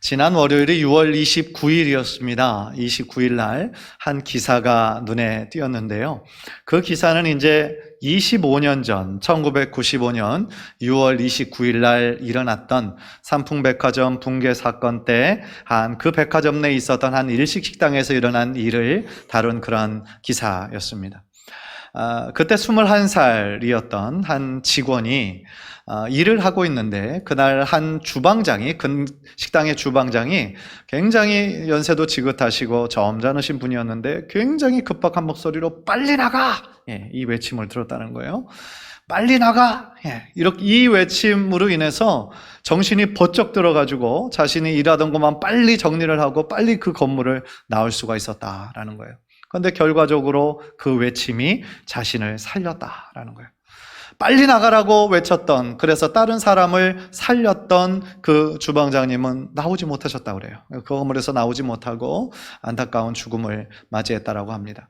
지난 월요일이 6월 29일이었습니다. 29일 날 한 기사가 눈에 띄었는데요. 그 기사는 이제 25년 전 1995년 6월 29일 날 일어났던 삼풍백화점 붕괴 사건 때 그 백화점 내에 있었던 한 일식 식당에서 일어난 일을 다룬 그런 기사였습니다. 그때 21살이었던 한 직원이 일을 하고 있는데 그날 한 주방장이, 그 식당의 주방장이 굉장히 연세도 지긋하시고 점잖으신 분이었는데 굉장히 급박한 목소리로 빨리 나가! 이 외침을 들었다는 거예요. 빨리 나가! 이렇게 이 외침으로 인해서 정신이 번쩍 들어가지고 자신이 일하던 것만 빨리 정리를 하고 빨리 그 건물을 나올 수가 있었다라는 거예요. 그런데 결과적으로 그 외침이 자신을 살렸다라는 거예요. 빨리 나가라고 외쳤던, 그래서 다른 사람을 살렸던 그 주방장님은 나오지 못하셨다고 그래요. 그 건물에서 나오지 못하고 안타까운 죽음을 맞이했다라고 합니다.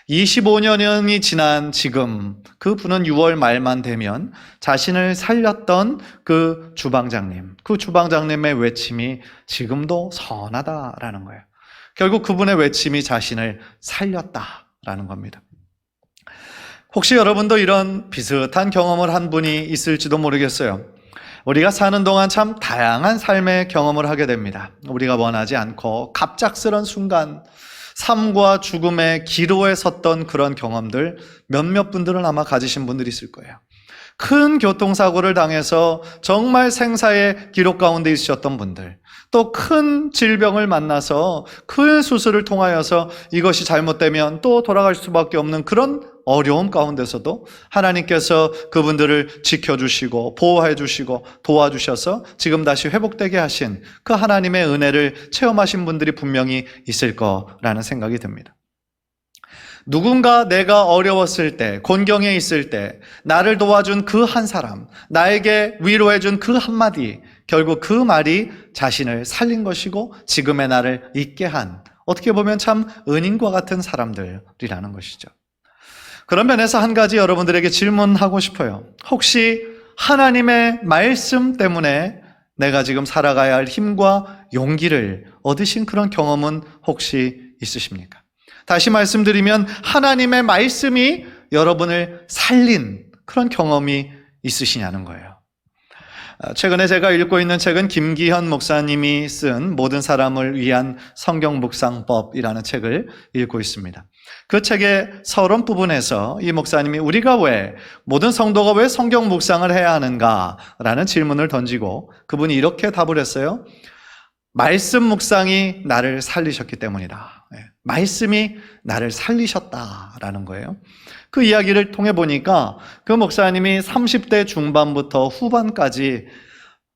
25년이 지난 지금 그 분은 6월 말만 되면 자신을 살렸던 그 주방장님의 외침이 지금도 선하다라는 거예요. 결국 그분의 외침이 자신을 살렸다라는 겁니다. 혹시 여러분도 이런 비슷한 경험을 한 분이 있을지도 모르겠어요. 우리가 사는 동안 참 다양한 삶의 경험을 하게 됩니다. 우리가 원하지 않고 갑작스런 순간 삶과 죽음의 기로에 섰던 그런 경험들 몇몇 분들은 아마 가지신 분들이 있을 거예요. 큰 교통사고를 당해서 정말 생사의 기록 가운데 있으셨던 분들, 또 큰 질병을 만나서 큰 수술을 통하여서 이것이 잘못되면 또 돌아갈 수밖에 없는 그런 어려움 가운데서도 하나님께서 그분들을 지켜주시고 보호해주시고 도와주셔서 지금 다시 회복되게 하신 그 하나님의 은혜를 체험하신 분들이 분명히 있을 거라는 생각이 듭니다. 누군가 내가 어려웠을 때, 곤경에 있을 때 나를 도와준 그 한 사람, 나에게 위로해준 그 한마디, 결국 그 말이 자신을 살린 것이고 지금의 나를 있게 한, 어떻게 보면 참 은인과 같은 사람들이라는 것이죠. 그런 면에서 한 가지 여러분들에게 질문하고 싶어요. 혹시 하나님의 말씀 때문에 내가 지금 살아가야 할 힘과 용기를 얻으신 그런 경험은 혹시 있으십니까? 다시 말씀드리면 하나님의 말씀이 여러분을 살린 그런 경험이 있으시냐는 거예요. 최근에 제가 읽고 있는 책은 김기현 목사님이 쓴 모든 사람을 위한 성경 묵상법이라는 책을 읽고 있습니다. 그 책의 서론 부분에서 이 목사님이 모든 성도가 왜 성경 묵상을 해야 하는가라는 질문을 던지고 그분이 이렇게 답을 했어요. 말씀 묵상이 나를 살리셨기 때문이다. 말씀이 나를 살리셨다라는 거예요. 그 이야기를 통해 보니까 그 목사님이 30대 중반부터 후반까지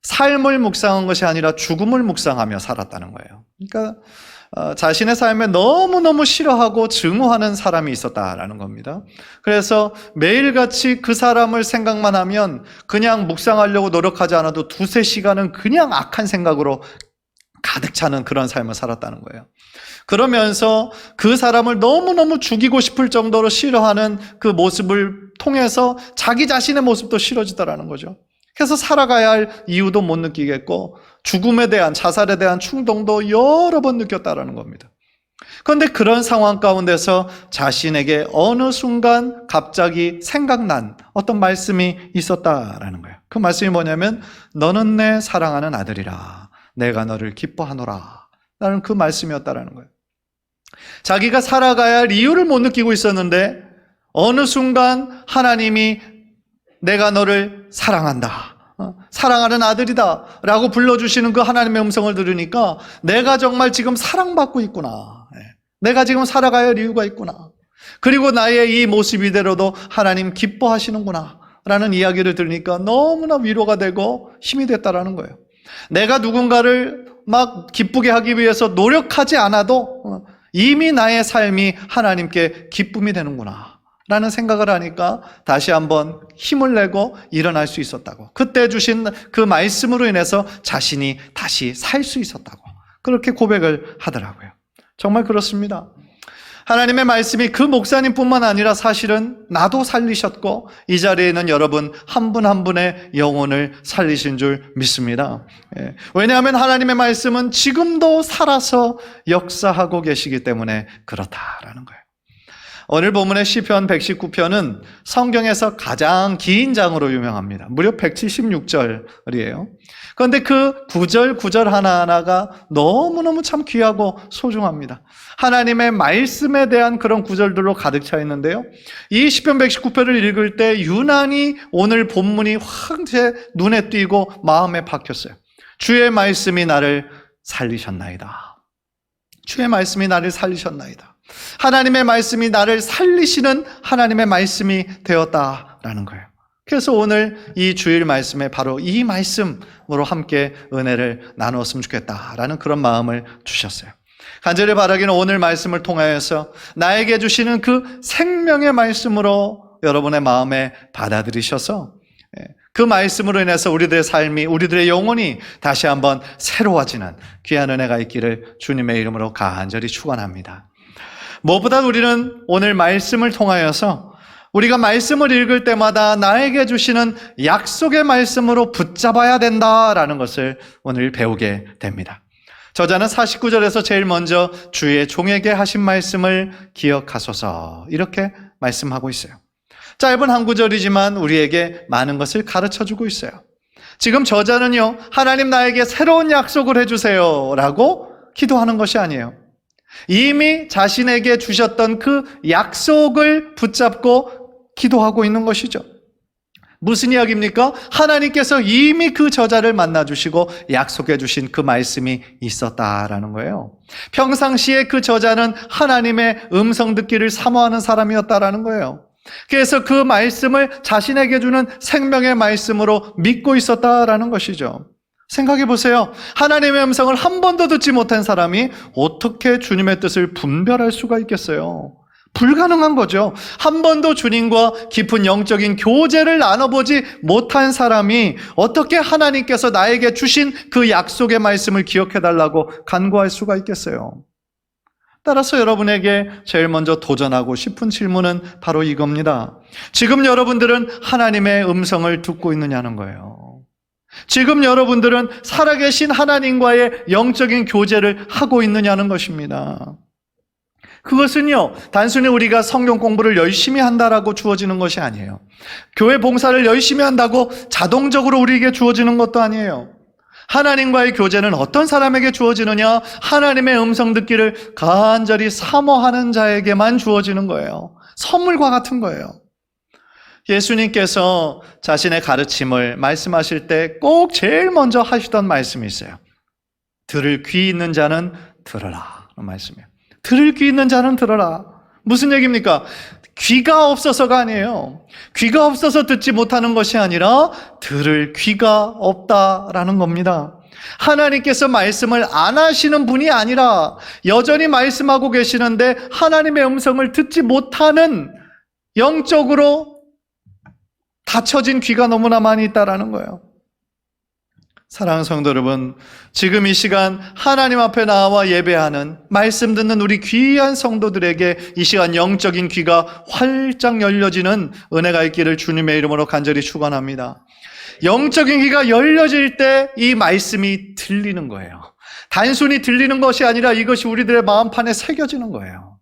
삶을 묵상한 것이 아니라 죽음을 묵상하며 살았다는 거예요. 그러니까 자신의 삶에 너무너무 싫어하고 증오하는 사람이 있었다라는 겁니다. 그래서 매일같이 그 사람을 생각만 하면 그냥 묵상하려고 노력하지 않아도 2-3시간은 그냥 악한 생각으로 가득 차는 그런 삶을 살았다는 거예요. 그러면서 그 사람을 너무너무 죽이고 싶을 정도로 싫어하는 그 모습을 통해서 자기 자신의 모습도 싫어지더라는 거죠. 그래서 살아가야 할 이유도 못 느끼겠고 죽음에 대한, 자살에 대한 충동도 여러 번 느꼈다라는 겁니다. 그런데 그런 상황 가운데서 자신에게 어느 순간 갑자기 생각난 어떤 말씀이 있었다라는 거예요. 그 말씀이 뭐냐면 너는 내 사랑하는 아들이라 내가 너를 기뻐하노라 라는 그 말씀이었다라는 거예요. 자기가 살아가야 할 이유를 못 느끼고 있었는데 어느 순간 하나님이 내가 너를 사랑한다, 사랑하는 아들이다 라고 불러주시는 그 하나님의 음성을 들으니까 내가 정말 지금 사랑받고 있구나, 내가 지금 살아가야 할 이유가 있구나, 그리고 나의 이 모습 이대로도 하나님 기뻐하시는구나 라는 이야기를 들으니까 너무나 위로가 되고 힘이 됐다라는 거예요. 내가 누군가를 막 기쁘게 하기 위해서 노력하지 않아도 이미 나의 삶이 하나님께 기쁨이 되는구나 라는 생각을 하니까 다시 한번 힘을 내고 일어날 수 있었다고, 그때 주신 그 말씀으로 인해서 자신이 다시 살 수 있었다고 그렇게 고백을 하더라고요. 정말 그렇습니다. 하나님의 말씀이 그 목사님뿐만 아니라 사실은 나도 살리셨고 이 자리에 있는 여러분 한 분 한 분의 영혼을 살리신 줄 믿습니다. 왜냐하면 하나님의 말씀은 지금도 살아서 역사하고 계시기 때문에 그렇다라는 거예요. 오늘 본문의 시편 119편은 성경에서 가장 긴 장으로 유명합니다. 무려 176절이에요. 그런데 그 구절 하나하나가 너무너무 참 귀하고 소중합니다. 하나님의 말씀에 대한 그런 구절들로 가득 차 있는데요. 이 시편 119편을 읽을 때 유난히 오늘 본문이 확 제 눈에 띄고 마음에 박혔어요. 주의 말씀이 나를 살리셨나이다. 주의 말씀이 나를 살리셨나이다. 하나님의 말씀이 나를 살리시는 하나님의 말씀이 되었다라는 거예요. 그래서 오늘 이 주일 말씀에 바로 이 말씀으로 함께 은혜를 나누었으면 좋겠다라는 그런 마음을 주셨어요. 간절히 바라기는 오늘 말씀을 통하여서 나에게 주시는 그 생명의 말씀으로 여러분의 마음에 받아들이셔서 그 말씀으로 인해서 우리들의 삶이, 우리들의 영혼이 다시 한번 새로워지는 귀한 은혜가 있기를 주님의 이름으로 간절히 축원합니다. 무엇보다 우리는 오늘 말씀을 통하여서 우리가 말씀을 읽을 때마다 나에게 주시는 약속의 말씀으로 붙잡아야 된다라는 것을 오늘 배우게 됩니다. 저자는 49절에서 제일 먼저 주의 종에게 하신 말씀을 기억하소서 이렇게 말씀하고 있어요. 짧은 한 구절이지만 우리에게 많은 것을 가르쳐주고 있어요. 지금 저자는요, 하나님 나에게 새로운 약속을 해주세요 라고 기도하는 것이 아니에요. 이미 자신에게 주셨던 그 약속을 붙잡고 기도하고 있는 것이죠. 무슨 이야기입니까? 하나님께서 이미 그 저자를 만나주시고 약속해 주신 그 말씀이 있었다라는 거예요. 평상시에 그 저자는 하나님의 음성 듣기를 사모하는 사람이었다라는 거예요. 그래서 그 말씀을 자신에게 주는 생명의 말씀으로 믿고 있었다라는 것이죠. 생각해 보세요. 하나님의 음성을 한 번도 듣지 못한 사람이 어떻게 주님의 뜻을 분별할 수가 있겠어요? 불가능한 거죠. 한 번도 주님과 깊은 영적인 교제를 나눠보지 못한 사람이 어떻게 하나님께서 나에게 주신 그 약속의 말씀을 기억해달라고 간구할 수가 있겠어요? 따라서 여러분에게 제일 먼저 도전하고 싶은 질문은 바로 이겁니다. 지금 여러분들은 하나님의 음성을 듣고 있느냐는 거예요. 지금 여러분들은 살아계신 하나님과의 영적인 교제를 하고 있느냐는 것입니다. 그것은요, 단순히 우리가 성경 공부를 열심히 한다라고 주어지는 것이 아니에요. 교회 봉사를 열심히 한다고 자동적으로 우리에게 주어지는 것도 아니에요. 하나님과의 교제는 어떤 사람에게 주어지느냐? 하나님의 음성 듣기를 간절히 사모하는 자에게만 주어지는 거예요. 선물과 같은 거예요. 예수님께서 자신의 가르침을 말씀하실 때 꼭 제일 먼저 하시던 말씀이 있어요. 들을 귀 있는 자는 들으라. 그 말씀이에요. 들을 귀 있는 자는 들어라. 무슨 얘기입니까? 귀가 없어서가 아니에요. 귀가 없어서 듣지 못하는 것이 아니라 들을 귀가 없다라는 겁니다. 하나님께서 말씀을 안 하시는 분이 아니라 여전히 말씀하고 계시는데 하나님의 음성을 듣지 못하는 영적으로 닫혀진 귀가 너무나 많이 있다라는 거예요. 사랑하는 성도 여러분, 지금 이 시간 하나님 앞에 나와 예배하는 말씀 듣는 우리 귀한 성도들에게 이 시간 영적인 귀가 활짝 열려지는 은혜가 있기를 주님의 이름으로 간절히 축원합니다. 영적인 귀가 열려질 때 이 말씀이 들리는 거예요. 단순히 들리는 것이 아니라 이것이 우리들의 마음판에 새겨지는 거예요.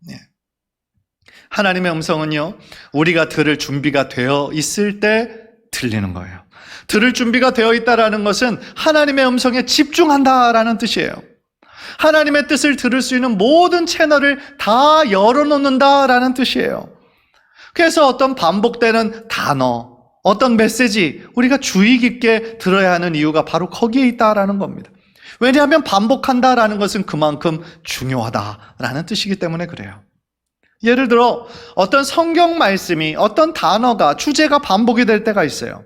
하나님의 음성은요, 우리가 들을 준비가 되어 있을 때 들리는 거예요. 들을 준비가 되어 있다는 것은 하나님의 음성에 집중한다라는 뜻이에요. 하나님의 뜻을 들을 수 있는 모든 채널을 다 열어놓는다라는 뜻이에요. 그래서 어떤 반복되는 단어, 어떤 메시지 우리가 주의 깊게 들어야 하는 이유가 바로 거기에 있다라는 겁니다. 왜냐하면 반복한다라는 것은 그만큼 중요하다라는 뜻이기 때문에 그래요. 예를 들어 어떤 성경 말씀이, 어떤 단어가, 주제가 반복이 될 때가 있어요.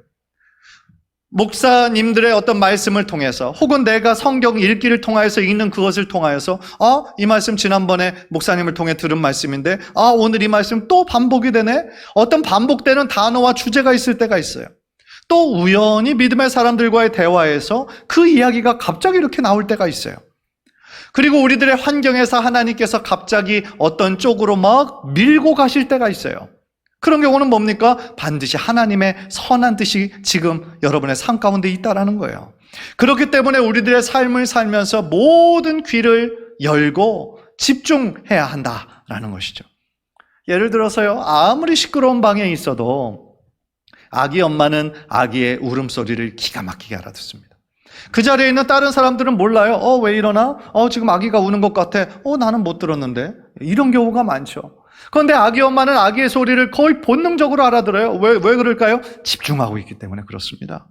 목사님들의 어떤 말씀을 통해서 혹은 내가 성경 읽기를 통하여서 읽는 그것을 통하여서 이 말씀 지난번에 목사님을 통해 들은 말씀인데 오늘 이 말씀 또 반복이 되네? 어떤 반복되는 단어와 주제가 있을 때가 있어요. 또 우연히 믿음의 사람들과의 대화에서 그 이야기가 갑자기 이렇게 나올 때가 있어요. 그리고 우리들의 환경에서 하나님께서 갑자기 어떤 쪽으로 막 밀고 가실 때가 있어요. 그런 경우는 뭡니까? 반드시 하나님의 선한 뜻이 지금 여러분의 삶 가운데 있다라는 거예요. 그렇기 때문에 우리들의 삶을 살면서 모든 귀를 열고 집중해야 한다라는 것이죠. 예를 들어서요, 아무리 시끄러운 방에 있어도 아기 엄마는 아기의 울음소리를 기가 막히게 알아듣습니다. 그 자리에 있는 다른 사람들은 몰라요. 왜 이러나? 지금 아기가 우는 것 같아. 나는 못 들었는데. 이런 경우가 많죠. 그런데 아기 엄마는 아기의 소리를 거의 본능적으로 알아들어요. 왜 그럴까요? 집중하고 있기 때문에 그렇습니다.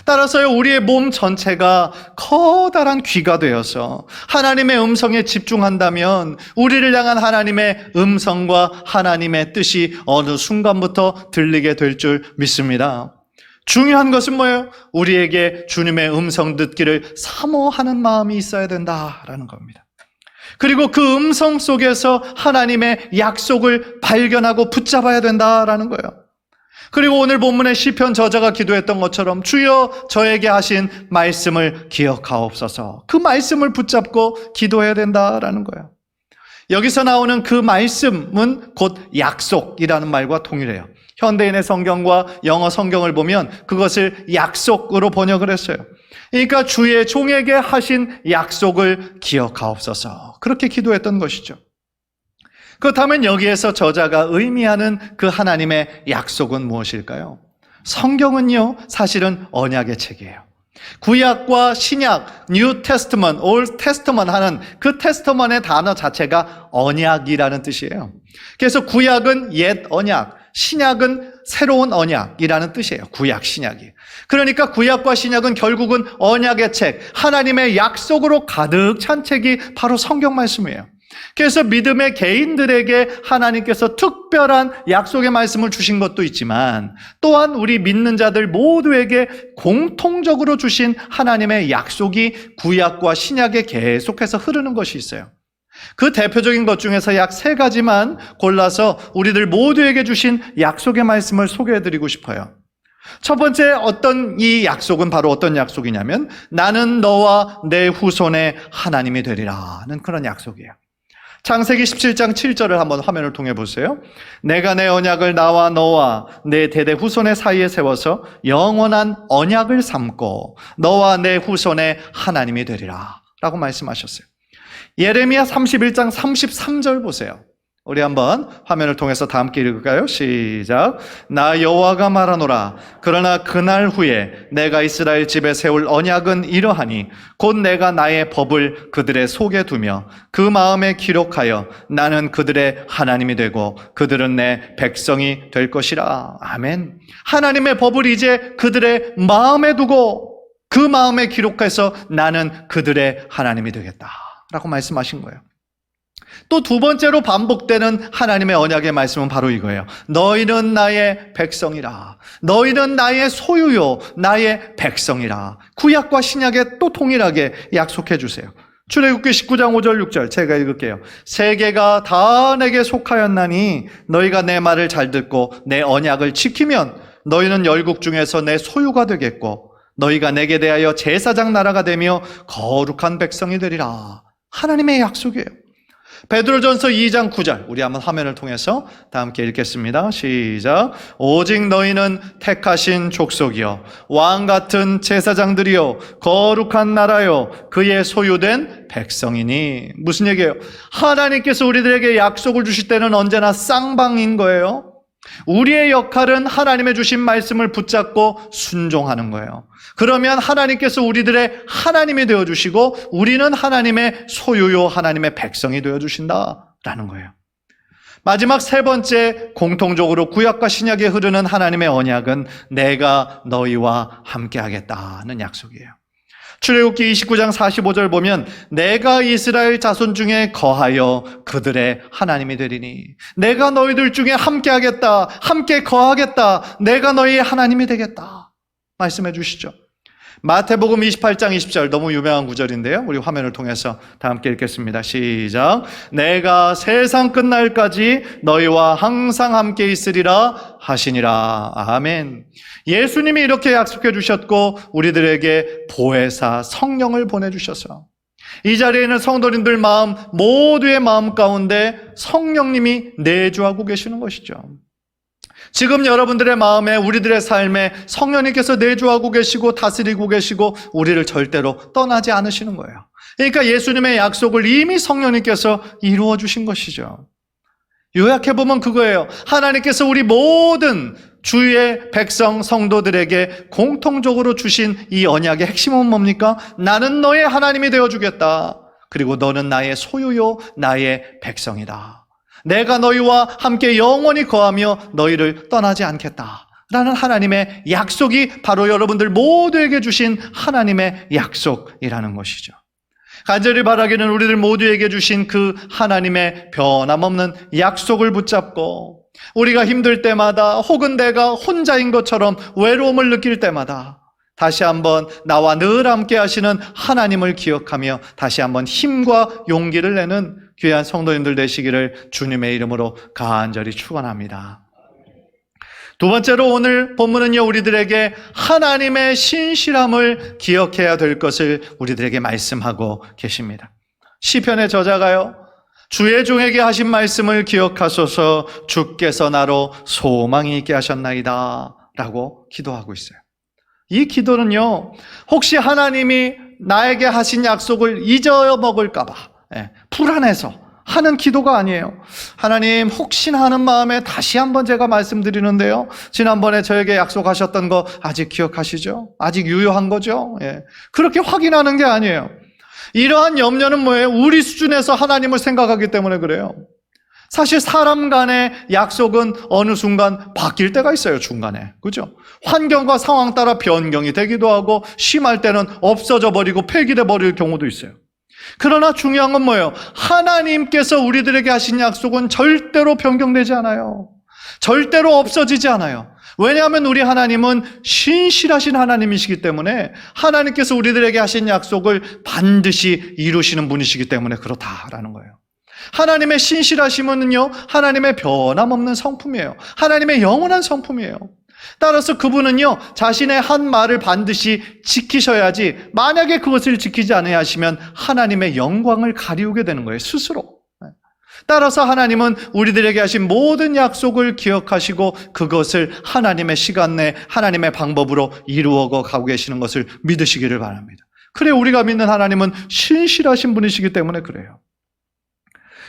따라서요, 우리의 몸 전체가 커다란 귀가 되어서 하나님의 음성에 집중한다면 우리를 향한 하나님의 음성과 하나님의 뜻이 어느 순간부터 들리게 될 줄 믿습니다. 중요한 것은 뭐예요? 우리에게 주님의 음성 듣기를 사모하는 마음이 있어야 된다라는 겁니다. 그리고 그 음성 속에서 하나님의 약속을 발견하고 붙잡아야 된다라는 거예요. 그리고 오늘 본문의 시편 저자가 기도했던 것처럼 주여 저에게 하신 말씀을 기억하옵소서. 그 말씀을 붙잡고 기도해야 된다라는 거예요. 여기서 나오는 그 말씀은 곧 약속이라는 말과 동일해요. 현대인의 성경과 영어 성경을 보면 그것을 약속으로 번역을 했어요. 그러니까 주의 종에게 하신 약속을 기억하옵소서. 그렇게 기도했던 것이죠. 그렇다면 여기에서 저자가 의미하는 그 하나님의 약속은 무엇일까요? 성경은요, 사실은 언약의 책이에요. 구약과 신약, 뉴 테스트먼트, 올 테스트먼트 하는 그 테스트먼트의 단어 자체가 언약이라는 뜻이에요. 그래서 구약은 옛 언약, 신약은 새로운 언약이라는 뜻이에요. 구약, 신약이. 그러니까 구약과 신약은 결국은 언약의 책, 하나님의 약속으로 가득 찬 책이 바로 성경 말씀이에요. 그래서 믿음의 개인들에게 하나님께서 특별한 약속의 말씀을 주신 것도 있지만 또한 우리 믿는 자들 모두에게 공통적으로 주신 하나님의 약속이 구약과 신약에 계속해서 흐르는 것이 있어요. 그 대표적인 것 중에서 약 3가지만 골라서 우리들 모두에게 주신 약속의 말씀을 소개해드리고 싶어요. 첫 번째 어떤 이 약속은 바로 어떤 약속이냐면 나는 너와 내 후손의 하나님이 되리라는 그런 약속이에요. 창세기 17장 7절을 한번 화면을 통해 보세요. 내가 내 언약을 나와 너와 내 대대 후손의 사이에 세워서 영원한 언약을 삼고 너와 내 후손의 하나님이 되리라 라고 말씀하셨어요. 예레미야 31장 33절 보세요. 우리 한번 화면을 통해서 다 함께 읽을까요? 시작. 나 여호와가 말하노라. 그러나 그날 후에 내가 이스라엘 집에 세울 언약은 이러하니 곧 내가 나의 법을 그들의 속에 두며 그 마음에 기록하여 나는 그들의 하나님이 되고 그들은 내 백성이 될 것이라. 아멘. 하나님의 법을 이제 그들의 마음에 두고 그 마음에 기록해서 나는 그들의 하나님이 되겠다라고 말씀하신 거예요. 또 두 번째로 반복되는 하나님의 언약의 말씀은 바로 이거예요. 너희는 나의 백성이라. 너희는 나의 소유요, 나의 백성이라. 구약과 신약에 또 동일하게 약속해 주세요. 출애굽기 19장 5절 6절 제가 읽을게요. 세계가 다 내게 속하였나니 너희가 내 말을 잘 듣고 내 언약을 지키면 너희는 열국 중에서 내 소유가 되겠고 너희가 내게 대하여 제사장 나라가 되며 거룩한 백성이 되리라. 하나님의 약속이에요. 베드로전서 2장 9절 우리 한번 화면을 통해서 다 함께 읽겠습니다. 시작. 오직 너희는 택하신 족속이요 왕같은 제사장들이요 거룩한 나라요 그의 소유된 백성이니. 무슨 얘기예요? 하나님께서 우리들에게 약속을 주실 때는 언제나 쌍방인 거예요. 우리의 역할은 하나님의 주신 말씀을 붙잡고 순종하는 거예요. 그러면 하나님께서 우리들의 하나님이 되어주시고 우리는 하나님의 소유요 하나님의 백성이 되어주신다라는 거예요. 마지막 3번째 공통적으로 구약과 신약에 흐르는 하나님의 언약은 내가 너희와 함께하겠다는 약속이에요. 출애굽기 29장 45절 보면 내가 이스라엘 자손 중에 거하여 그들의 하나님이 되리니. 내가 너희들 중에 함께하겠다, 함께 거하겠다, 내가 너희의 하나님이 되겠다 말씀해 주시죠. 마태복음 28장 20절 너무 유명한 구절인데요. 우리 화면을 통해서 다 함께 읽겠습니다. 시작. 내가 세상 끝날까지 너희와 항상 함께 있으리라 하시니라. 아멘. 예수님이 이렇게 약속해 주셨고 우리들에게 보혜사 성령을 보내주셔서 이 자리에 있는 성도님들 마음, 모두의 마음 가운데 성령님이 내주하고 계시는 것이죠. 지금 여러분들의 마음에, 우리들의 삶에 성령님께서 내주하고 계시고 다스리고 계시고 우리를 절대로 떠나지 않으시는 거예요. 그러니까 예수님의 약속을 이미 성령님께서 이루어 주신 것이죠. 요약해보면 그거예요. 하나님께서 우리 모든 주의 백성 성도들에게 공통적으로 주신 이 언약의 핵심은 뭡니까? 나는 너의 하나님이 되어주겠다. 그리고 너는 나의 소유요 나의 백성이다. 내가 너희와 함께 영원히 거하며 너희를 떠나지 않겠다 라는 하나님의 약속이 바로 여러분들 모두에게 주신 하나님의 약속이라는 것이죠. 간절히 바라기는 우리들 모두에게 주신 그 하나님의 변함없는 약속을 붙잡고 우리가 힘들 때마다 혹은 내가 혼자인 것처럼 외로움을 느낄 때마다 다시 한번 나와 늘 함께 하시는 하나님을 기억하며 다시 한번 힘과 용기를 내는 귀한 성도님들 되시기를 주님의 이름으로 간절히 축원합니다. 두 번째로 오늘 본문은요, 우리들에게 하나님의 신실함을 기억해야 될 것을 우리들에게 말씀하고 계십니다. 시편의 저자가요, 주의 종에게 하신 말씀을 기억하소서 주께서 나로 소망이 있게 하셨나이다 라고 기도하고 있어요. 이 기도는요, 혹시 하나님이 나에게 하신 약속을 잊어먹을까 봐 불안해서 하는 기도가 아니에요. 하나님, 혹시나 하는 마음에 다시 한번 제가 말씀드리는데요, 지난번에 저에게 약속하셨던 거 아직 기억하시죠? 아직 유효한 거죠? 그렇게 확인하는 게 아니에요. 이러한 염려는 뭐예요? 우리 수준에서 하나님을 생각하기 때문에 그래요. 사실 사람 간의 약속은 어느 순간 바뀔 때가 있어요, 중간에. 그죠? 환경과 상황 따라 변경이 되기도 하고 심할 때는 없어져 버리고 폐기돼 버릴 경우도 있어요. 그러나 중요한 건 뭐예요? 하나님께서 우리들에게 하신 약속은 절대로 변경되지 않아요. 절대로 없어지지 않아요. 왜냐하면 우리 하나님은 신실하신 하나님이시기 때문에 하나님께서 우리들에게 하신 약속을 반드시 이루시는 분이시기 때문에 그렇다라는 거예요. 하나님의 신실하심은요, 하나님의 변함없는 성품이에요. 하나님의 영원한 성품이에요. 따라서 그분은요, 자신의 한 말을 반드시 지키셔야지, 만약에 그것을 지키지 않아야 하시면 하나님의 영광을 가리우게 되는 거예요, 스스로. 따라서 하나님은 우리들에게 하신 모든 약속을 기억하시고 그것을 하나님의 시간 내 하나님의 방법으로 이루어 가고 계시는 것을 믿으시기를 바랍니다. 그래, 우리가 믿는 하나님은 신실하신 분이시기 때문에 그래요.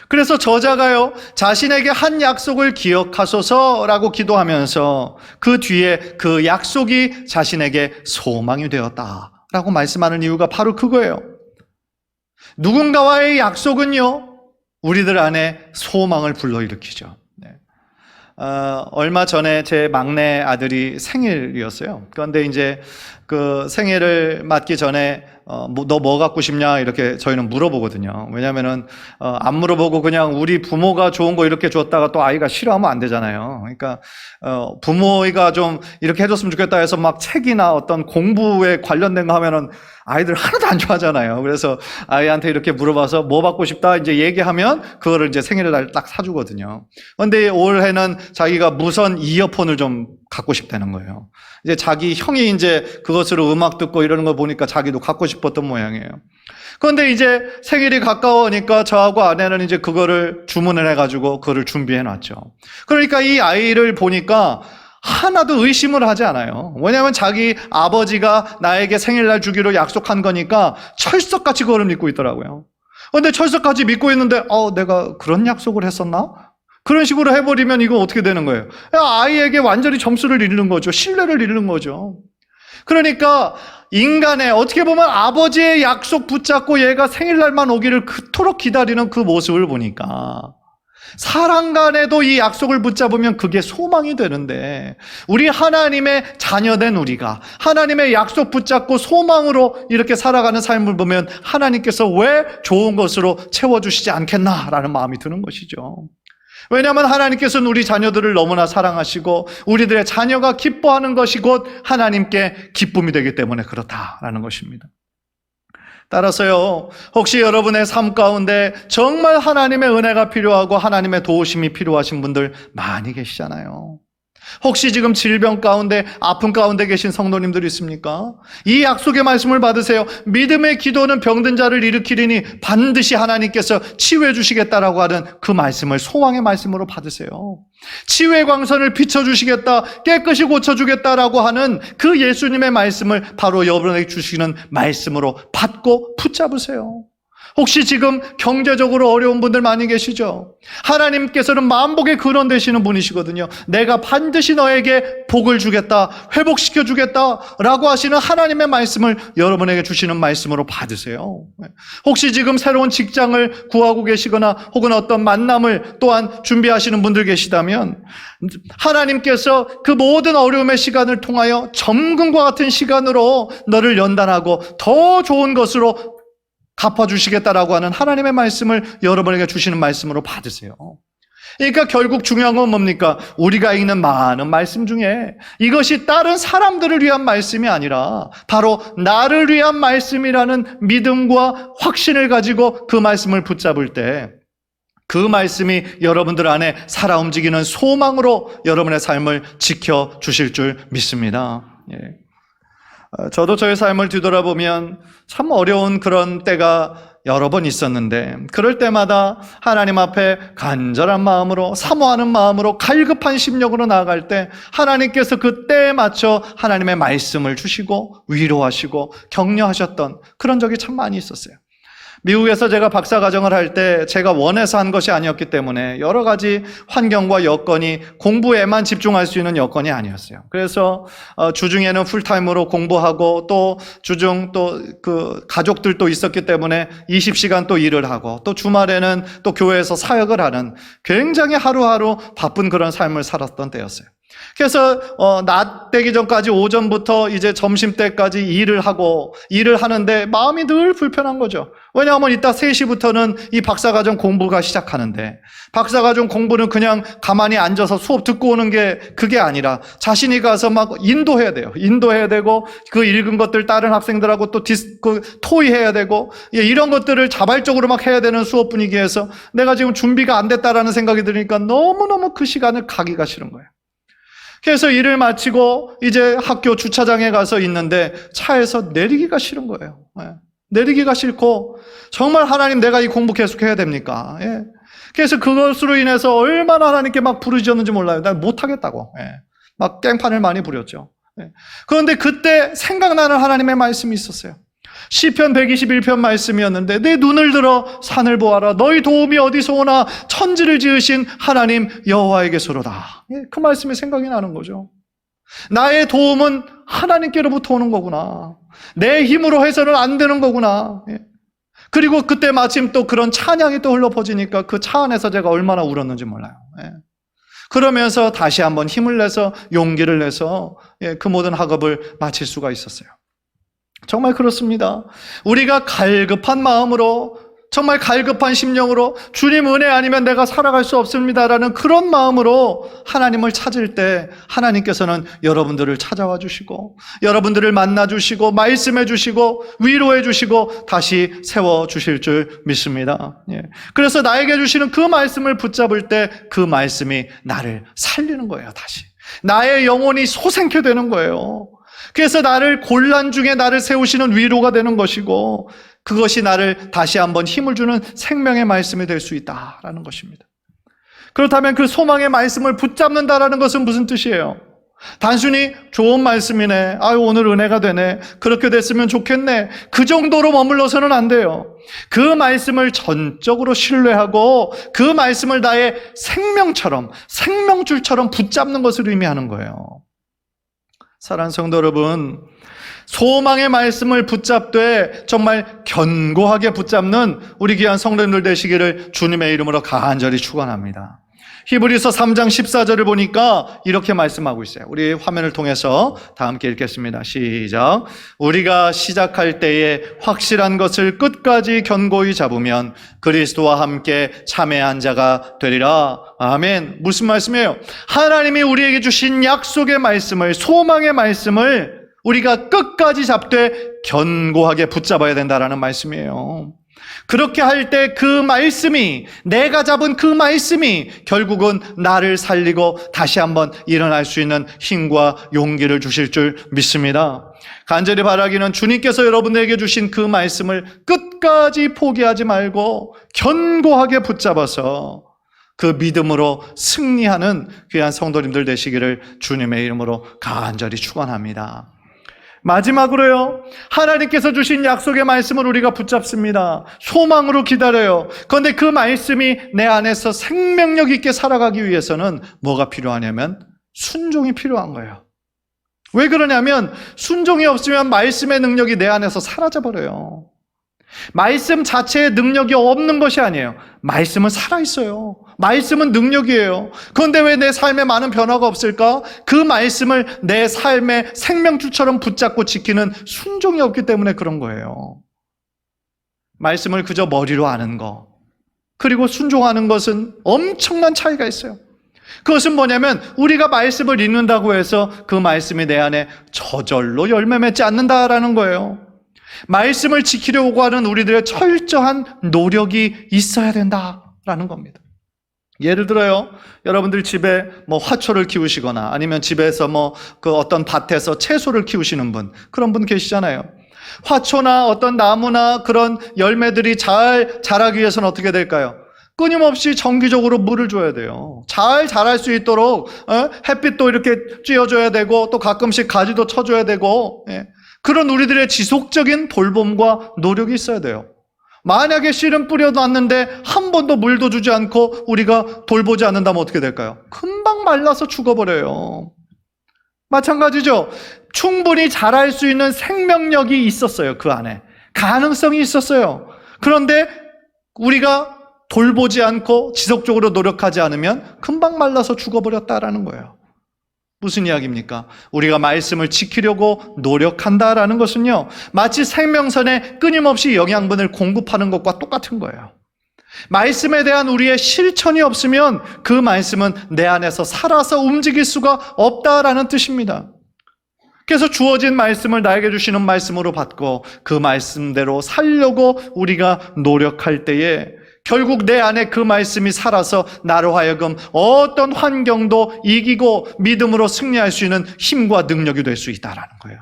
그래서 저자가요, 자신에게 한 약속을 기억하소서라고 기도하면서 그 뒤에 그 약속이 자신에게 소망이 되었다라고 말씀하는 이유가 바로 그거예요. 누군가와의 약속은요, 우리들 안에 소망을 불러일으키죠. 얼마 전에 제 막내 아들이 생일이었어요. 그런데 이제 그 생일을 맞기 전에 너 뭐 갖고 싶냐 이렇게 저희는 물어보거든요. 왜냐면은 안 물어보고 그냥 우리 부모가 좋은 거 이렇게 줬다가 또 아이가 싫어하면 안 되잖아요. 그러니까 부모가 좀 이렇게 해줬으면 좋겠다 해서 막 책이나 어떤 공부에 관련된 거 하면은 아이들 하나도 안 좋아하잖아요. 그래서 아이한테 이렇게 물어봐서 뭐 받고 싶다 이제 얘기하면 그거를 이제 생일날 딱 사주거든요. 근데 올해는 자기가 무선 이어폰을 좀 갖고 싶다는 거예요. 이제 자기 형이 이제 그것으로 음악 듣고 이러는 거 보니까 자기도 갖고 싶었던 모양이에요. 그런데 이제 생일이 가까우니까 저하고 아내는 이제 그거를 주문을 해가지고 그거를 준비해 놨죠. 그러니까 이 아이를 보니까 하나도 의심을 하지 않아요. 왜냐하면 자기 아버지가 나에게 생일날 주기로 약속한 거니까 철석같이 그거를 믿고 있더라고요. 그런데 철석같이 믿고 있는데 내가 그런 약속을 했었나? 그런 식으로 해버리면 이거 어떻게 되는 거예요? 아이에게 완전히 점수를 잃는 거죠. 신뢰를 잃는 거죠. 그러니까 인간의, 어떻게 보면 아버지의 약속 붙잡고 얘가 생일날만 오기를 그토록 기다리는 그 모습을 보니까 사람 간에도 이 약속을 붙잡으면 그게 소망이 되는데, 우리 하나님의 자녀된 우리가 하나님의 약속 붙잡고 소망으로 이렇게 살아가는 삶을 보면 하나님께서 왜 좋은 것으로 채워주시지 않겠나라는 마음이 드는 것이죠. 왜냐하면 하나님께서는 우리 자녀들을 너무나 사랑하시고 우리들의 자녀가 기뻐하는 것이 곧 하나님께 기쁨이 되기 때문에 그렇다라는 것입니다. 따라서요, 혹시 여러분의 삶 가운데 정말 하나님의 은혜가 필요하고 하나님의 도우심이 필요하신 분들 많이 계시잖아요. 혹시 지금 질병 가운데, 아픔 가운데 계신 성도님들이 있습니까? 이 약속의 말씀을 받으세요. 믿음의 기도는 병든 자를 일으키리니 반드시 하나님께서 치유해 주시겠다라고 하는 그 말씀을 소망의 말씀으로 받으세요. 치유의 광선을 비춰주시겠다, 깨끗이 고쳐주겠다라고 하는 그 예수님의 말씀을 바로 여러분에게 주시는 말씀으로 받고 붙잡으세요. 혹시 지금 경제적으로 어려운 분들 많이 계시죠? 하나님께서는 만복의 근원 되시는 분이시거든요. 내가 반드시 너에게 복을 주겠다, 회복시켜 주겠다라고 하시는 하나님의 말씀을 여러분에게 주시는 말씀으로 받으세요. 혹시 지금 새로운 직장을 구하고 계시거나 혹은 어떤 만남을 또한 준비하시는 분들 계시다면 하나님께서 그 모든 어려움의 시간을 통하여 점금과 같은 시간으로 너를 연단하고 더 좋은 것으로 갚아주시겠다라고 하는 하나님의 말씀을 여러분에게 주시는 말씀으로 받으세요. 그러니까 결국 중요한 건 뭡니까? 우리가 읽는 많은 말씀 중에 이것이 다른 사람들을 위한 말씀이 아니라 바로 나를 위한 말씀이라는 믿음과 확신을 가지고 그 말씀을 붙잡을 때 그 말씀이 여러분들 안에 살아 움직이는 소망으로 여러분의 삶을 지켜주실 줄 믿습니다. 예. 저도 저의 삶을 뒤돌아보면 참 어려운 그런 때가 여러 번 있었는데 그럴 때마다 하나님 앞에 간절한 마음으로 사모하는 마음으로 갈급한 심령으로 나아갈 때 하나님께서 그 때에 맞춰 하나님의 말씀을 주시고 위로하시고 격려하셨던 그런 적이 참 많이 있었어요. 미국에서 제가 박사과정을 할 때 제가 원해서 한 것이 아니었기 때문에 여러 가지 환경과 여건이 공부에만 집중할 수 있는 여건이 아니었어요. 그래서 주중에는 풀타임으로 공부하고 또 주중 또 그 가족들도 있었기 때문에 20시간 또 일을 하고 또 주말에는 또 교회에서 사역을 하는 굉장히 하루하루 바쁜 그런 삶을 살았던 때였어요. 그래서 낮 되기 전까지 오전부터 이제 점심때까지 일을 하는데 마음이 늘 불편한 거죠. 왜냐하면 이따 3시부터는 이 박사과정 공부가 시작하는데 박사과정 공부는 그냥 가만히 앉아서 수업 듣고 오는 게 그게 아니라 자신이 가서 막 인도해야 돼요. 인도해야 되고 그 읽은 것들 다른 학생들하고 또 토의해야 되고 이런 것들을 자발적으로 막 해야 되는 수업 분위기에서 내가 지금 준비가 안 됐다라는 생각이 드니까 너무너무 그 시간을 가기가 싫은 거예요. 그래서 일을 마치고 이제 학교 주차장에 가서 있는데 차에서 내리기가 싫은 거예요. 내리기가 싫고 정말 하나님 내가 이 공부 계속해야 됩니까? 그래서 그것으로 인해서 얼마나 하나님께 막 부르짖었는지 몰라요. 난 못하겠다고. 막 깽판을 많이 부렸죠. 그런데 그때 생각나는 하나님의 말씀이 있었어요. 시편 121편 말씀이었는데 내 눈을 들어 산을 보아라. 너희 도움이 어디서 오나 천지를 지으신 하나님 여호와에게서로다. 그 말씀이 생각이 나는 거죠. 나의 도움은 하나님께로부터 오는 거구나. 내 힘으로 해서는 안 되는 거구나. 그리고 그때 마침 또 그런 찬양이 또 흘러 퍼지니까 그 차 안에서 제가 얼마나 울었는지 몰라요. 그러면서 다시 한번 힘을 내서 용기를 내서 그 모든 학업을 마칠 수가 있었어요. 정말 그렇습니다. 우리가 갈급한 마음으로 정말 갈급한 심령으로 주님 은혜 아니면 내가 살아갈 수 없습니다라는 그런 마음으로 하나님을 찾을 때 하나님께서는 여러분들을 찾아와 주시고 여러분들을 만나 주시고 말씀해 주시고 위로해 주시고 다시 세워 주실 줄 믿습니다. 그래서 나에게 주시는 그 말씀을 붙잡을 때 그 말씀이 나를 살리는 거예요. 다시 나의 영혼이 소생케 되는 거예요. 그래서 나를 곤란 중에 나를 세우시는 위로가 되는 것이고 그것이 나를 다시 한번 힘을 주는 생명의 말씀이 될 수 있다라는 것입니다. 그렇다면 그 소망의 말씀을 붙잡는다라는 것은 무슨 뜻이에요? 단순히 좋은 말씀이네, 아유 오늘 은혜가 되네, 그렇게 됐으면 좋겠네, 그 정도로 머물러서는 안 돼요. 그 말씀을 전적으로 신뢰하고 그 말씀을 나의 생명처럼 생명줄처럼 붙잡는 것을 의미하는 거예요. 사랑하는 성도 여러분, 소망의 말씀을 붙잡되 정말 견고하게 붙잡는 우리 귀한 성도님들 되시기를 주님의 이름으로 간절히 축원합니다. 히브리서 3장 14절을 보니까 이렇게 말씀하고 있어요. 우리 화면을 통해서 다 함께 읽겠습니다. 시작. 우리가 시작할 때에 확실한 것을 끝까지 견고히 잡으면 그리스도와 함께 참여한 자가 되리라. 아멘. 무슨 말씀이에요? 하나님이 우리에게 주신 약속의 말씀을, 소망의 말씀을 우리가 끝까지 잡되 견고하게 붙잡아야 된다라는 말씀이에요. 그렇게 할 때 그 말씀이, 내가 잡은 그 말씀이 결국은 나를 살리고 다시 한번 일어날 수 있는 힘과 용기를 주실 줄 믿습니다. 간절히 바라기는 주님께서 여러분에게 주신 그 말씀을 끝까지 포기하지 말고 견고하게 붙잡아서 그 믿음으로 승리하는 귀한 성도님들 되시기를 주님의 이름으로 간절히 축원합니다. 마지막으로요, 하나님께서 주신 약속의 말씀을 우리가 붙잡습니다. 소망으로 기다려요. 그런데 그 말씀이 내 안에서 생명력 있게 살아가기 위해서는 뭐가 필요하냐면 순종이 필요한 거예요. 왜 그러냐면 순종이 없으면 말씀의 능력이 내 안에서 사라져버려요. 말씀 자체의 능력이 없는 것이 아니에요. 말씀은 살아있어요. 말씀은 능력이에요. 그런데 왜 내 삶에 많은 변화가 없을까? 그 말씀을 내 삶의 생명줄처럼 붙잡고 지키는 순종이 없기 때문에 그런 거예요. 말씀을 그저 머리로 아는 거, 그리고 순종하는 것은 엄청난 차이가 있어요. 그것은 뭐냐면 우리가 말씀을 읽는다고 해서 그 말씀이 내 안에 저절로 열매 맺지 않는다라는 거예요. 말씀을 지키려고 하는 우리들의 철저한 노력이 있어야 된다라는 겁니다. 예를 들어요, 여러분들 집에 화초를 키우시거나 아니면 집에서 그 어떤 밭에서 채소를 키우시는 분, 그런 분 계시잖아요. 화초나 어떤 나무나 그런 열매들이 잘 자라기 위해서는 어떻게 될까요? 끊임없이 정기적으로 물을 줘야 돼요. 잘 자랄 수 있도록 햇빛도 이렇게 쬐어줘야 되고 또 가끔씩 가지도 쳐줘야 되고, 그런 우리들의 지속적인 돌봄과 노력이 있어야 돼요. 만약에 씨름 뿌려놨는데 한 번도 물도 주지 않고 우리가 돌보지 않는다면 어떻게 될까요? 금방 말라서 죽어버려요. 마찬가지죠. 충분히 자랄 수 있는 생명력이 있었어요. 그 안에 가능성이 있었어요. 그런데 우리가 돌보지 않고 지속적으로 노력하지 않으면 금방 말라서 죽어버렸다라는 거예요. 무슨 이야기입니까? 우리가 말씀을 지키려고 노력한다라는 것은요, 마치 생명선에 끊임없이 영양분을 공급하는 것과 똑같은 거예요. 말씀에 대한 우리의 실천이 없으면 그 말씀은 내 안에서 살아서 움직일 수가 없다라는 뜻입니다. 그래서 주어진 말씀을 나에게 주시는 말씀으로 받고 그 말씀대로 살려고 우리가 노력할 때에 결국 내 안에 그 말씀이 살아서 나로 하여금 어떤 환경도 이기고 믿음으로 승리할 수 있는 힘과 능력이 될 수 있다라는 거예요.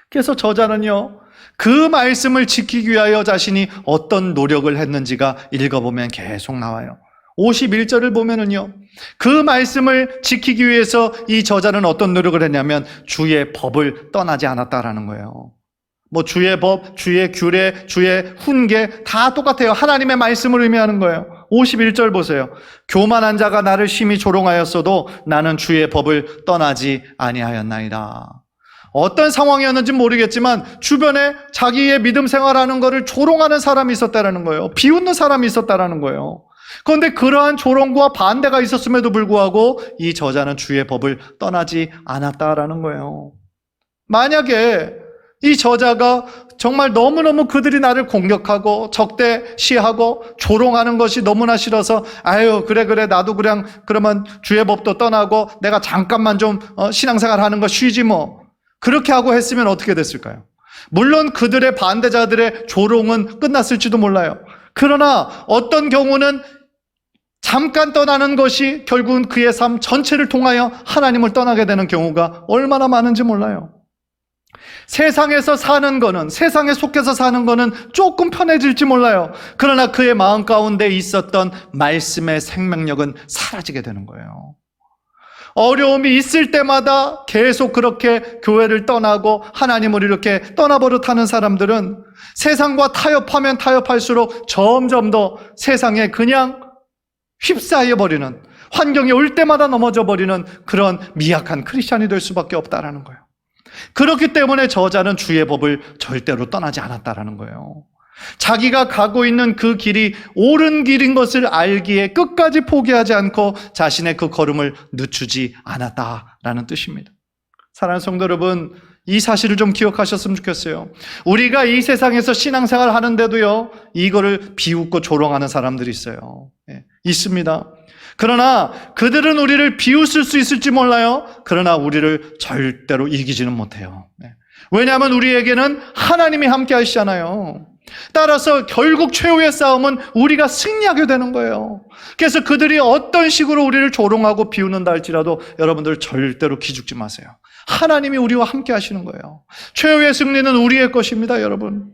그래서 저자는요, 그 말씀을 지키기 위하여 자신이 어떤 노력을 했는지가 읽어보면 계속 나와요. 51절을 보면은요, 그 말씀을 지키기 위해서 이 저자는 어떤 노력을 했냐면 주의 법을 떠나지 않았다라는 거예요. 주의 법, 주의 규례, 주의 훈계 다 똑같아요. 하나님의 말씀을 의미하는 거예요. 51절 보세요. 교만한 자가 나를 심히 조롱하였어도 나는 주의 법을 떠나지 아니하였나이다. 어떤 상황이었는지 모르겠지만 주변에 자기의 믿음 생활하는 것을 조롱하는 사람이 있었다라는 거예요. 비웃는 사람이 있었다라는 거예요. 그런데 그러한 조롱과 반대가 있었음에도 불구하고 이 저자는 주의 법을 떠나지 않았다라는 거예요. 만약에 이 저자가 정말 너무너무 그들이 나를 공격하고 적대시하고 조롱하는 것이 너무나 싫어서 아유 그래 나도 그러면 주의 법도 떠나고 내가 잠깐만 좀 신앙생활 하는 거 쉬지 그렇게 하고 했으면 어떻게 됐을까요? 물론 그들의 반대자들의 조롱은 끝났을지도 몰라요. 그러나 어떤 경우는 잠깐 떠나는 것이 결국은 그의 삶 전체를 통하여 하나님을 떠나게 되는 경우가 얼마나 많은지 몰라요. 세상에서 사는 거는, 세상에 속해서 사는 거는 조금 편해질지 몰라요. 그러나 그의 마음 가운데 있었던 말씀의 생명력은 사라지게 되는 거예요. 어려움이 있을 때마다 계속 그렇게 교회를 떠나고 하나님을 이렇게 떠나버릇하는 사람들은 세상과 타협하면 타협할수록 점점 더 세상에 그냥 휩싸여버리는, 환경이 올 때마다 넘어져 버리는 그런 미약한 크리스찬이 될 수밖에 없다라는 거예요. 그렇기 때문에 저자는 주의 법을 절대로 떠나지 않았다라는 거예요. 자기가 가고 있는 그 길이 옳은 길인 것을 알기에 끝까지 포기하지 않고 자신의 그 걸음을 늦추지 않았다라는 뜻입니다. 사랑하는 성도 여러분, 이 사실을 좀 기억하셨으면 좋겠어요. 우리가 이 세상에서 신앙생활 하는데도요, 이거를 비웃고 조롱하는 사람들이 있어요. 있습니다. 그러나 그들은 우리를 비웃을 수 있을지 몰라요. 그러나 우리를 절대로 이기지는 못해요. 왜냐하면 우리에게는 하나님이 함께 하시잖아요. 따라서 결국 최후의 싸움은 우리가 승리하게 되는 거예요. 그래서 그들이 어떤 식으로 우리를 조롱하고 비웃는다 할지라도 여러분들 절대로 기죽지 마세요. 하나님이 우리와 함께 하시는 거예요. 최후의 승리는 우리의 것입니다, 여러분.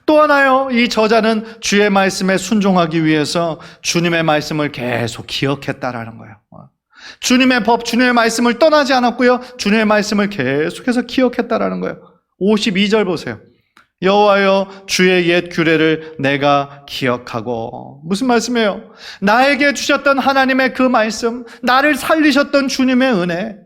또 하나요, 이 저자는 주의 말씀에 순종하기 위해서 주님의 말씀을 계속 기억했다라는 거예요. 주님의 법, 주님의 말씀을 떠나지 않았고요, 주님의 말씀을 계속해서 기억했다라는 거예요. 52절 보세요. 여호와여, 주의 옛 규례를 내가 기억하고. 무슨 말씀이에요? 나에게 주셨던 하나님의 그 말씀, 나를 살리셨던 주님의 은혜,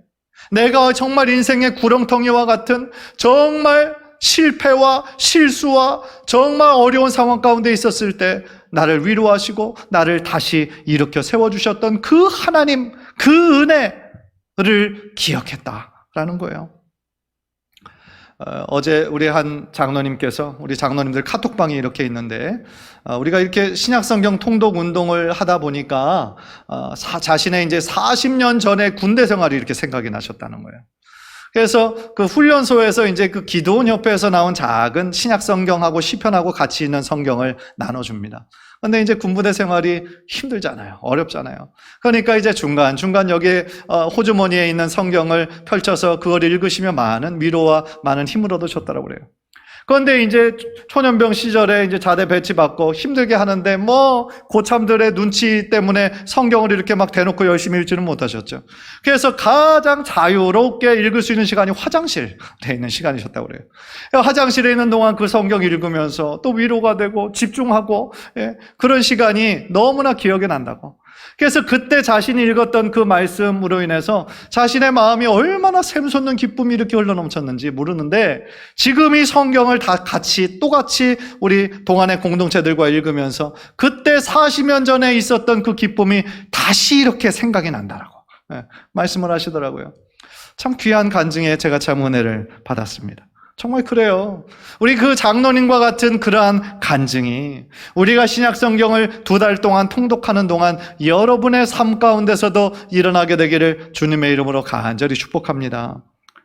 내가 정말 인생의 구렁텅이와 같은 정말 실패와 실수와 정말 어려운 상황 가운데 있었을 때 나를 위로하시고 나를 다시 일으켜 세워주셨던 그 하나님, 그 은혜를 기억했다라는 거예요. 어제 우리 한 장로님께서, 우리 장로님들 카톡방이 이렇게 있는데, 우리가 이렇게 신약성경 통독 운동을 하다 보니까 자신의 이제 40년 전에 군대 생활이 이렇게 생각이 나셨다는 거예요. 그래서 그 훈련소에서 이제 그 기도원 협회에서 나온 작은 신약성경하고 시편하고 같이 있는 성경을 나눠줍니다. 근데 이제 군부대 생활이 힘들잖아요. 어렵잖아요. 그러니까 이제 중간 여기에 호주머니에 있는 성경을 펼쳐서 그걸 읽으시며 많은 위로와 많은 힘을 얻으셨다고 그래요. 그런데 이제 초년병 시절에 이제 자대 배치받고 힘들게 하는데 고참들의 눈치 때문에 성경을 이렇게 막 대놓고 열심히 읽지는 못하셨죠. 그래서 가장 자유롭게 읽을 수 있는 시간이 화장실에 있는 시간이셨다고 그래요. 화장실에 있는 동안 그 성경 읽으면서 또 위로가 되고 집중하고, 그런 시간이 너무나 기억에 난다고. 그래서 그때 자신이 읽었던 그 말씀으로 인해서 자신의 마음이 얼마나 샘솟는 기쁨이 이렇게 흘러넘쳤는지 모르는데, 지금 이 성경을 다 똑같이 우리 동안의 공동체들과 읽으면서 그때 40년 전에 있었던 그 기쁨이 다시 이렇게 생각이 난다라고 말씀을 하시더라고요. 참 귀한 간증에 제가 참 은혜를 받았습니다. 정말 그래요. 우리 그 장로님과 같은 그러한 간증이 우리가 신약성경을 2달 동안 통독하는 동안 여러분의 삶 가운데서도 일어나게 되기를 주님의 이름으로 간절히 축복합니다.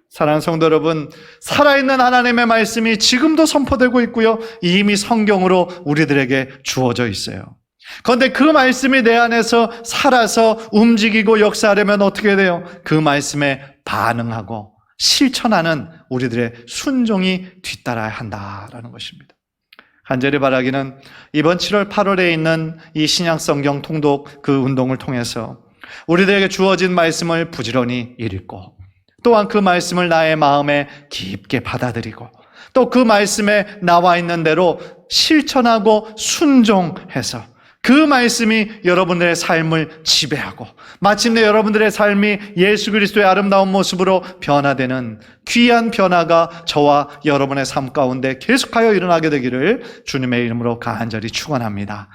사랑하는 성도 여러분, 살아있는 하나님의 말씀이 지금도 선포되고 있고요, 이미 성경으로 우리들에게 주어져 있어요. 그런데 그 말씀이 내 안에서 살아서 움직이고 역사하려면 어떻게 돼요? 그 말씀에 반응하고 실천하는 우리들의 순종이 뒤따라야 한다라는 것입니다. 간절히 바라기는 이번 7월 8월에 있는 이 신약성경 통독 그 운동을 통해서 우리들에게 주어진 말씀을 부지런히 읽고, 또한 그 말씀을 나의 마음에 깊게 받아들이고, 또 그 말씀에 나와 있는 대로 실천하고 순종해서 그 말씀이 여러분들의 삶을 지배하고 마침내 여러분들의 삶이 예수 그리스도의 아름다운 모습으로 변화되는 귀한 변화가 저와 여러분의 삶 가운데 계속하여 일어나게 되기를 주님의 이름으로 간절히 축원합니다.